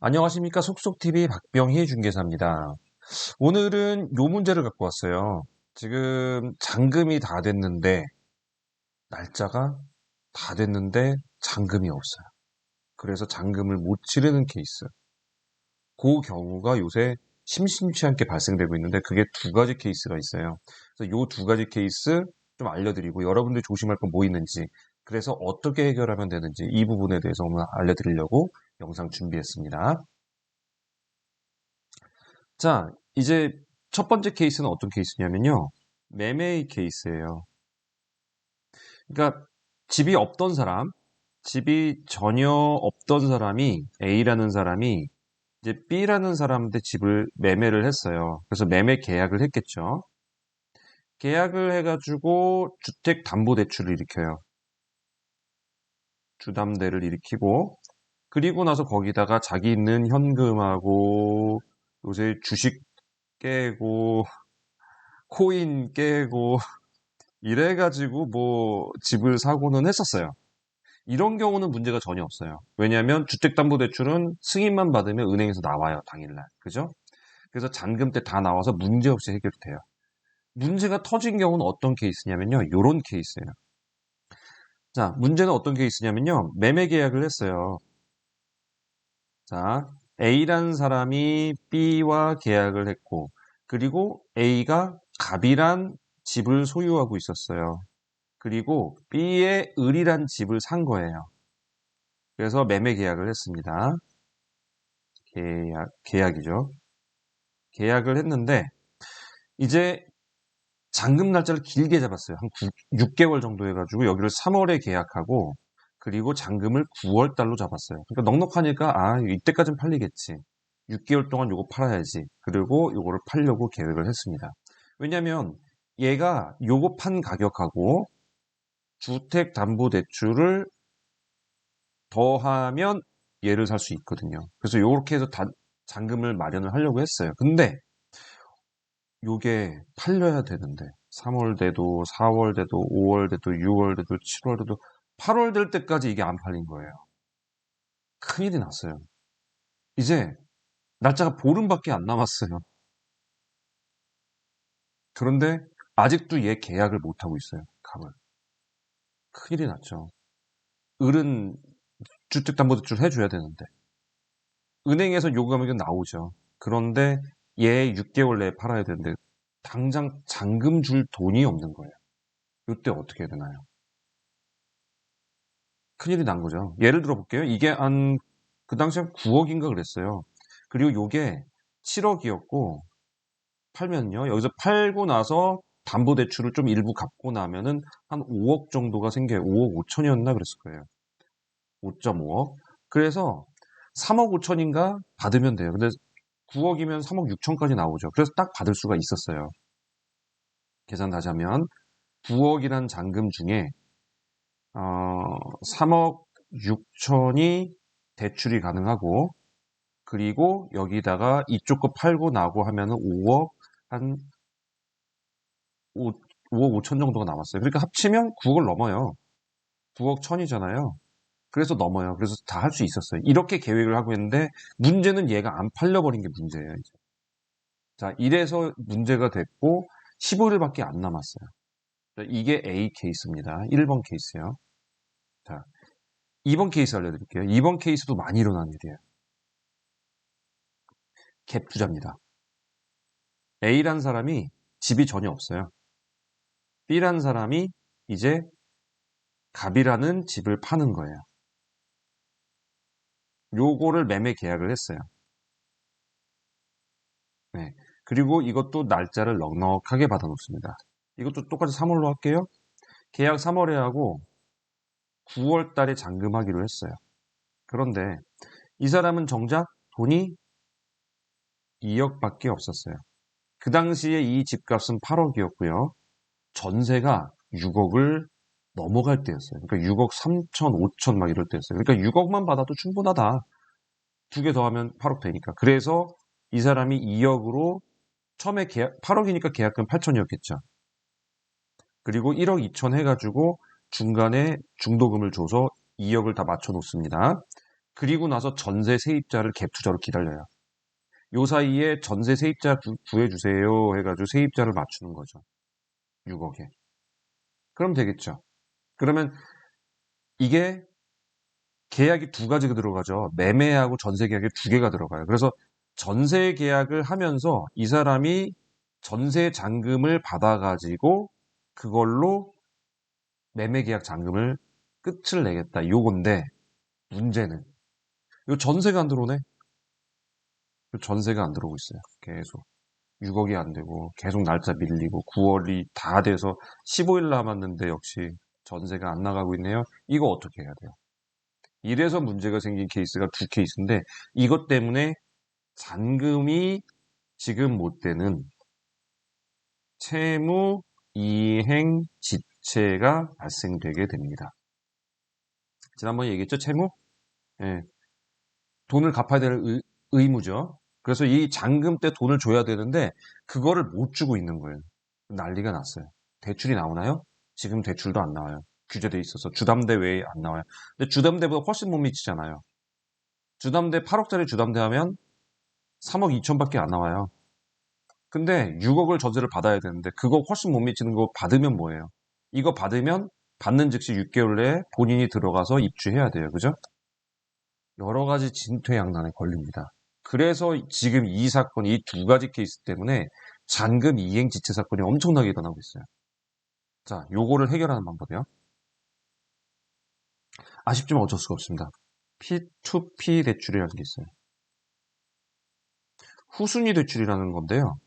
안녕하십니까. 속속TV 박병희 중개사입니다. 오늘은 요 문제를 갖고 왔어요. 지금 잔금이 다 됐는데, 날짜가 다 됐는데 잔금이 없어요. 그래서 잔금을 못 치르는 케이스. 그 경우가 요새 심심치 않게 발생되고 있는데, 그게 두 가지 케이스가 있어요. 그래서 요 두 가지 케이스 좀 알려드리고, 여러분들이 조심할 건 뭐 있는지, 그래서 어떻게 해결하면 되는지 이 부분에 대해서 오늘 알려드리려고 영상 준비했습니다. 자, 이제 첫 번째 케이스는 어떤 케이스냐면요. 매매의 케이스예요. 그러니까 집이 없던 사람, 집이 전혀 없던 사람이 A라는 사람이 이제 B라는 사람한테 집을 매매를 했어요. 그래서 매매 계약을 했겠죠. 계약을 해가지고 주택담보대출을 일으켜요. 주담대를 일으키고 그리고 나서 거기다가 자기 있는 현금하고 요새 주식 깨고 코인 깨고 이래가지고 뭐 집을 사고는 했었어요. 이런 경우는 문제가 전혀 없어요. 왜냐하면 주택담보대출은 승인만 받으면 은행에서 나와요, 당일날. 그죠? 그래서 잔금 때 다 나와서 문제없이 해결돼요. 문제가 터진 경우는 어떤 케이스냐면요. 요런 케이스예요. 자, 문제는 어떤 케이스냐면요. 매매 계약을 했어요. 자, A라는 사람이 B와 계약을 했고, 그리고 A가 갑이란 집을 소유하고 있었어요. 그리고 B의 을이란 집을 산 거예요. 그래서 매매 계약을 했습니다. 계약이죠. 계약을 했는데, 이제 잔금 날짜를 길게 잡았어요. 한 6개월 정도 해가지고 여기를 3월에 계약하고, 그리고 잔금을 9월 달로 잡았어요. 그러니까 넉넉하니까, 이때까지는 팔리겠지. 6개월 동안 요거 팔아야지. 그리고 요거를 팔려고 계획을 했습니다. 왜냐면, 얘가 요거 판 가격하고 주택담보대출을 더하면 얘를 살 수 있거든요. 그래서 요렇게 해서 잔금을 마련을 하려고 했어요. 근데 요게 팔려야 되는데 3월 돼도 4월 돼도 5월 돼도 6월 돼도 7월 돼도 8월 될 때까지 이게 안 팔린 거예요. 큰일이 났어요. 이제 날짜가 보름밖에 안 남았어요. 그런데 아직도 얘 계약을 못 하고 있어요. 갑을. 큰일이 났죠. 을은 주택담보대출 해줘야 되는데 은행에서 요구하면 나오죠. 그런데 얘 6개월 내에 팔아야 되는데 당장 잔금 줄 돈이 없는 거예요. 이때 어떻게 해야 되나요? 큰일이 난 거죠. 예를 들어 볼게요. 이게 그 당시에 9억인가 그랬어요. 그리고 요게 7억이었고 팔면요. 여기서 팔고 나서 담보대출을 좀 일부 갚고 나면은 한 5억 정도가 생겨요. 5억 5천이었나 그랬을 거예요. 5.5억. 그래서 3억 5천인가 받으면 돼요. 근데 9억이면 3억 6천까지 나오죠. 그래서 딱 받을 수가 있었어요. 계산 다시 하면 9억이란 잔금 중에 3억 6천이 대출이 가능하고 그리고 여기다가 이쪽 거 팔고 나고 하면은 5억 한 5, 억 5천 정도가 남았어요. 그러니까 합치면 9억을 넘어요. 9억 천이잖아요. 그래서 넘어요. 그래서 다 할 수 있었어요. 이렇게 계획을 하고 있는데 문제는 얘가 안 팔려버린 게 문제예요. 이제. 자, 이래서 문제가 됐고 15일밖에 안 남았어요. 자, 이게 A 케이스입니다. 1번 케이스요. 자, 2번 케이스 알려드릴게요. 2번 케이스도 많이 일어나는 일이에요. 갭 투자입니다. A란 사람이 집이 전혀 없어요. B란 사람이 이제 갑이라는 집을 파는 거예요. 요거를 매매 계약을 했어요. 네. 그리고 이것도 날짜를 넉넉하게 받아놓습니다. 이것도 똑같이 3월로 할게요. 계약 3월에 하고 9월 달에 잔금하기로 했어요. 그런데 이 사람은 정작 돈이 2억밖에 없었어요. 그 당시에 이 집값은 8억이었고요. 전세가 6억을 넘어갈 때였어요. 그러니까 6억 3천, 5천 막 이럴 때였어요. 그러니까 6억만 받아도 충분하다. 두 개 더하면 8억 되니까. 그래서 이 사람이 2억으로 처음에 8억이니까 계약금 8천이었겠죠. 그리고 1억 2천 해가지고 중간에 중도금을 줘서 2억을 다 맞춰 놓습니다. 그리고 나서 전세 세입자를 갭 투자로 기다려요. 요 사이에 전세 세입자 구해주세요 해가지고 세입자를 맞추는 거죠. 6억에. 그럼 되겠죠. 그러면 이게 계약이 두 가지가 들어가죠. 매매하고 전세 계약이 두 개가 들어가요. 그래서 전세 계약을 하면서 이 사람이 전세 잔금을 받아가지고 그걸로 매매 계약 잔금을 끝을 내겠다. 요건데 문제는 요 전세가 안 들어오네. 요 전세가 안 들어오고 있어요. 계속 6억이 안 되고 계속 날짜 밀리고 9월이 다 돼서 15일 남았는데 역시 전세가 안 나가고 있네요. 이거 어떻게 해야 돼요? 이래서 문제가 생긴 케이스가 두 케이스인데 이것 때문에 잔금이 지급 못 되는 채무 이행 지체가 발생되게 됩니다. 지난번에 얘기했죠? 채무? 예, 돈을 갚아야 될 의무죠. 그래서 이 잔금 때 돈을 줘야 되는데 그거를 못 주고 있는 거예요. 난리가 났어요. 대출이 나오나요? 지금 대출도 안 나와요. 규제돼 있어서 주담대 외에 안 나와요. 근데 주담대보다 훨씬 못 미치잖아요. 주담대 8억짜리 주담대 하면 3억 2천밖에 안 나와요. 근데 6억을 전세를 받아야 되는데 그거 훨씬 못 미치는 거 받으면 뭐예요? 이거 받으면 받는 즉시 6개월 내에 본인이 들어가서 입주해야 돼요. 그죠? 여러 가지 진퇴양난에 걸립니다. 그래서 지금 이 사건, 이 두 가지 케이스 때문에 잔금 이행 지체 사건이 엄청나게 일어나고 있어요. 자, 요거를 해결하는 방법이요. 아쉽지만 어쩔 수가 없습니다. P2P 대출이라는 게 있어요. 후순위 대출이라는 건데요.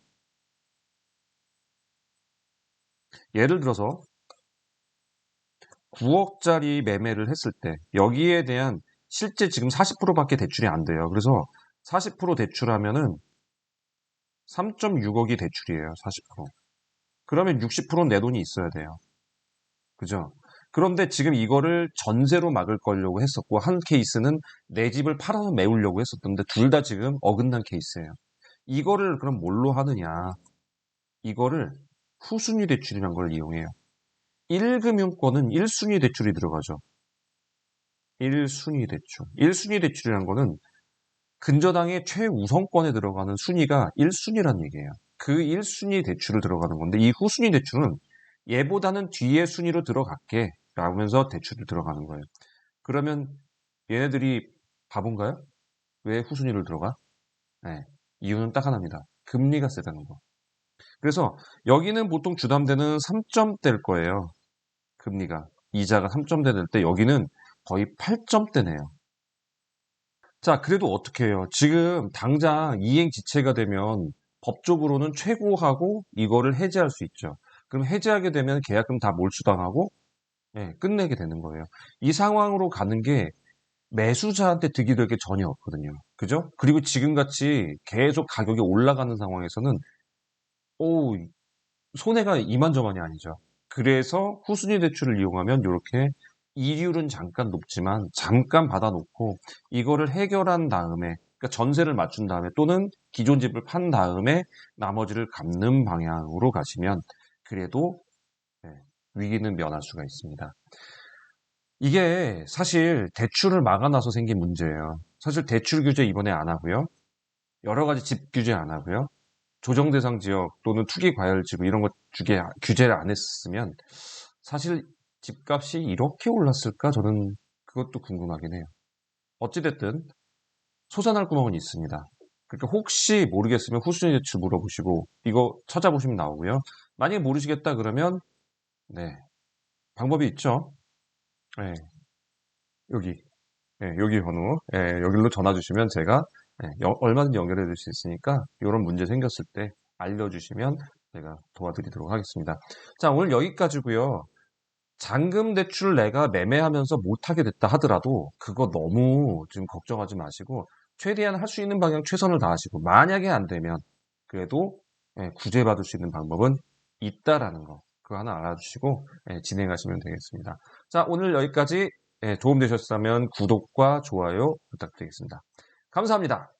예를 들어서 9억짜리 매매를 했을 때 여기에 대한 실제 지금 40%밖에 대출이 안 돼요. 그래서 40% 대출하면은 3.6억이 대출이에요. 40%. 그러면 60%는 내 돈이 있어야 돼요. 그죠? 그런데 지금 이거를 전세로 막을 거려고 했었고 한 케이스는 내 집을 팔아서 메우려고 했었던데 둘 다 지금 어긋난 케이스예요. 이거를 그럼 뭘로 하느냐? 이거를 후순위 대출이라는 걸 이용해요. 1금융권은 1순위 대출이 들어가죠. 1순위 대출. 1순위 대출이라는 거는 근저당의 최우선권에 들어가는 순위가 1순위라는 얘기예요. 그 1순위 대출을 들어가는 건데 이 후순위 대출은 얘보다는 뒤에 순위로 들어갈게 라면서 대출을 들어가는 거예요. 그러면 얘네들이 바본가요? 왜 후순위를 들어가? 네, 이유는 딱 하나입니다. 금리가 세다는 거. 그래서 여기는 보통 주담대는 3점대일 거예요. 금리가. 이자가 3점대 될 때 여기는 거의 8점대네요. 자, 그래도 어떻게 해요? 지금 당장 이행 지체가 되면 법적으로는 최고하고 이거를 해지할 수 있죠. 그럼 해지하게 되면 계약금 다 몰수당하고 예, 끝내게 되는 거예요. 이 상황으로 가는 게 매수자한테 득이 될 게 전혀 없거든요. 그죠? 그리고 지금같이 계속 가격이 올라가는 상황에서는 오, 손해가 이만저만이 아니죠. 그래서 후순위 대출을 이용하면 이렇게 이율은 잠깐 높지만 잠깐 받아놓고 이거를 해결한 다음에 그러니까 전세를 맞춘 다음에 또는 기존 집을 판 다음에 나머지를 갚는 방향으로 가시면 그래도 네, 위기는 면할 수가 있습니다. 이게 사실 대출을 막아놔서 생긴 문제예요. 사실 대출 규제 이번에 안 하고요. 여러 가지 집 규제 안 하고요. 조정 대상 지역 또는 투기 과열 지구 이런 거 규제를 안 했으면 사실 집값이 이렇게 올랐을까? 저는 그것도 궁금하긴 해요. 어찌됐든 솟아날 구멍은 있습니다. 그러니까 혹시 모르겠으면 후순위 대출 물어보시고 이거 찾아보시면 나오고요. 만약에 모르시겠다 그러면 네 방법이 있죠. 네, 여기 여기 번호 여기로 전화 주시면 제가 얼마든지 연결해 줄 수 있으니까 이런 문제 생겼을 때 알려주시면 제가 도와드리도록 하겠습니다. 자, 오늘 여기까지고요. 잔금 대출 내가 매매하면서 못하게 됐다 하더라도 그거 너무 지금 걱정하지 마시고 최대한 할 수 있는 방향 최선을 다하시고 만약에 안 되면 그래도 구제받을 수 있는 방법은 있다라는 거 그거 하나 알아주시고 진행하시면 되겠습니다. 자, 오늘 여기까지 도움되셨다면 구독과 좋아요 부탁드리겠습니다. 감사합니다.